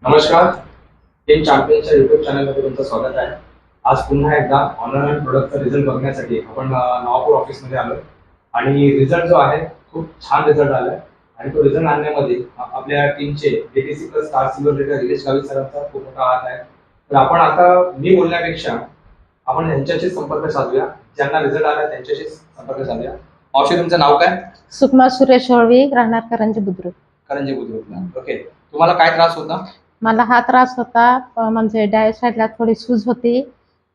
नमस्कार. Team चॅम्पियनच्या YouTube चॅनलमध्ये तुमचं स्वागत आहे. आज पुन्हा एकदा ऑनलाईन प्रोडक्टचा रिझल्ट बघण्यासाठी आपण नवापूर ऑफिसमध्ये आलो आणि रिझल्ट जो आहे खूप छान रिझल्ट आला आहे आणि तो रिझल्ट आणण्यामध्ये आपल्या टीमचे DTC plus star silver rater relish Gavit सरांचा खूप मोठा हात आहे. तर आपण आता मी बोलण्यापेक्षा आपण यांच्याशी संपर्क साधूया, ज्यांना रिझल्ट आला त्यांच्याशी संपर्क साधूया. मावशी, तुमचं नाव काय? सुषमा सुरेश होळवी, राहणार करंजी बुद्रुक. करंजी बुद्रुकला. ओके. तुम्हाला काय त्रास होता? मला हा त्रास होता, म्हणजे डाव्या साईडला थोडी सूज होती.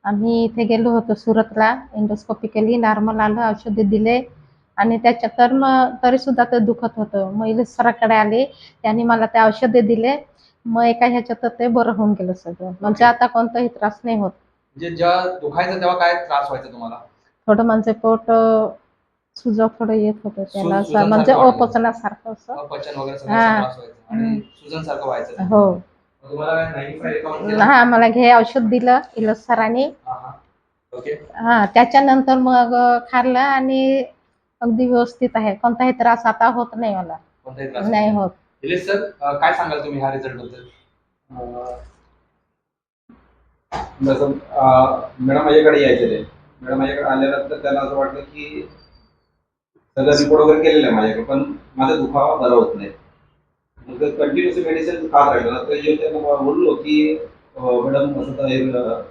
आम्ही इथे गेलो होतो सुरतला, एंडोस्कोपी केली, नॉर्मल आलं, औषधे दिले आणि त्याच्यात तर मग तरी सुद्धा ते दुखत होतं. मग इलेश सराकडे आले, त्यांनी मला ते औषधे दिले. मग एका ह्याच्यात ते बरं होऊन गेलं सगळं. म्हणजे आता कोणताही त्रास नाही होत. म्हणजे जेव्हा दुखायचं तेव्हा काय त्रास व्हायचा तुम्हाला? थोडं म्हणजे पोट सुज थोडं येत होतं त्याला, असं सुजनसारखं म्हणजे वाटायचं? अपचनासारखं असं. अपचन वगैरे सगळं हा. त्रास व्हायचा आणि सुजन सारखं व्हायचं. हो. मग तुम्हाला काय 95 रेकमेंड केलं? हा, मला घे औषध दिलं इलेश सरांनी. ओके. हा, त्याच्यानंतर मग खाल्लं आणि अगदी व्यवस्थित आहे. कोणताही त्रास आता होत नाही मला. कोणताही त्रास नाही होत. निलेश सर, काय सांगाल तुम्ही ह्या रिझल्ट बद्दल? जसं मॅडम माझ्याकडे यायचे ते. मॅडम माझ्याकडे आल्यानंतर त्यांना असं वाटलं की सगळं रिपोर्ट वगैरे केलेलं आहे माझ्याकडे, पण माझा दुखावा बरा होत नाही. मग कंटिन्युअसली मेडिसिन खात राहिलो ना, तर त्यांना बोललो की मॅडम असं तर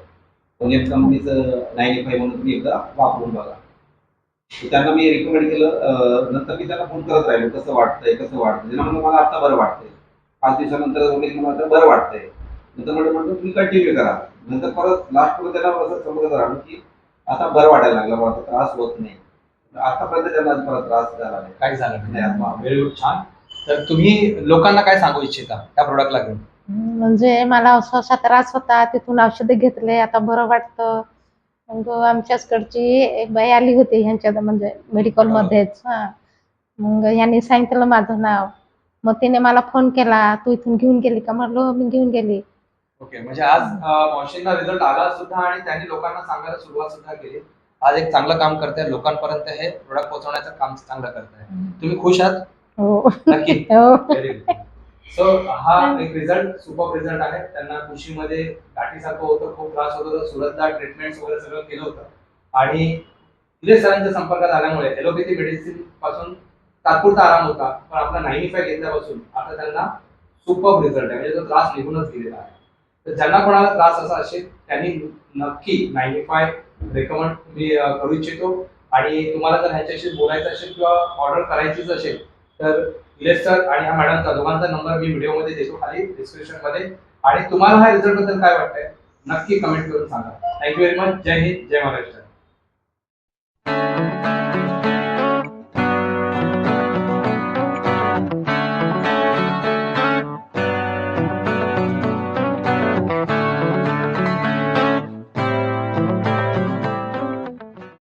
ओनियन कंपनीचं 95 म्हणून तुम्ही एकदा वापरून बघा. त्यांना मी रिकमेंड केलं. नंतर मी त्यांना फोन करत राहिलो, कसं वाटतंय कसं वाटतंय. त्यांना म्हणलं मला आता बरं वाटतंय. 5 दिवसानंतर वगैरे मला आता बरं वाटतंय. नंतर म्हणलं तुम्ही कंटिन्यू करा. नंतर परत लास्टमध्ये त्याला असं समजत राहिलो की आता बरं वाटायला लागलं, मला आता त्रास होत नाही. आतापर्यंत त्यांना परत त्रास झाला नाही. काय झालं नाही. व्हेरी गुड, छान. तर तुम्ही लोकांना काय सांगू इच्छिता त्या प्रोडक्टला घेऊन? म्हणजे मला असा त्रास होता, तिथून औषधे घेतले, आता बरं वाटतं. मग आमच्याचकडची एक बाई आली होती ह्यांच्या म्हणजे मेडिकलमध्येच. हा, मग यांनी सांगितलं माझं नाव. मग तिने मला फोन केला, तू इथून घेऊन गेली का? म्हणलं मी घेऊन गेली. ओके. म्हणजे आज मावशींना रिझल्ट आला सुद्धा आणि त्यांनी लोकांना सांगायला सुरुवात सुद्धा केली. आज एक चांगलं काम करताय, लोकांपर्यंत हे प्रोडक्ट पोहोचवण्याचं काम चांगलं करताय. तुम्ही खुश आहात? हो. नक्की. हो. Very good. सो हा एक रिझल्ट, सुपर रिझल्ट आहे. त्यांना खुशीमध्ये गाठीसारखं होतं, खूप त्रास होत होता. सुरतला ट्रीटमेंट वगैरे सगळं केलं होतं आणि इलेश सरांच्या संपर्कात आल्यामुळे एलोपॅथी मेडिसिन पासून तात्पुरता आराम होता, पण आपला 95 घेतल्यापासून आता त्यांना सुपर रिझल्ट आहे. म्हणजे तो त्रास निघूनच गेलेला आहे. तर ज्यांना कोणाला त्रास असा असेल त्यांनी नक्की 95 रेकमेंड मी करू इच्छितो. आणि तुम्हाला जर ह्याच्याशी बोलायचं असेल किंवा ऑर्डर करायचीच असेल तर इलेश सर आणि ह्या मॅडमचा दोघांचा नंबर मी व्हिडिओमध्ये देतो खाली डिस्क्रिप्शन मध्ये. आणि तुम्हाला ह्या रिझल्ट बद्दल काय वाटतंय नक्की कमेंट करून सांगा. Thank you very much. जय हिंद, जय महाराष्ट्र.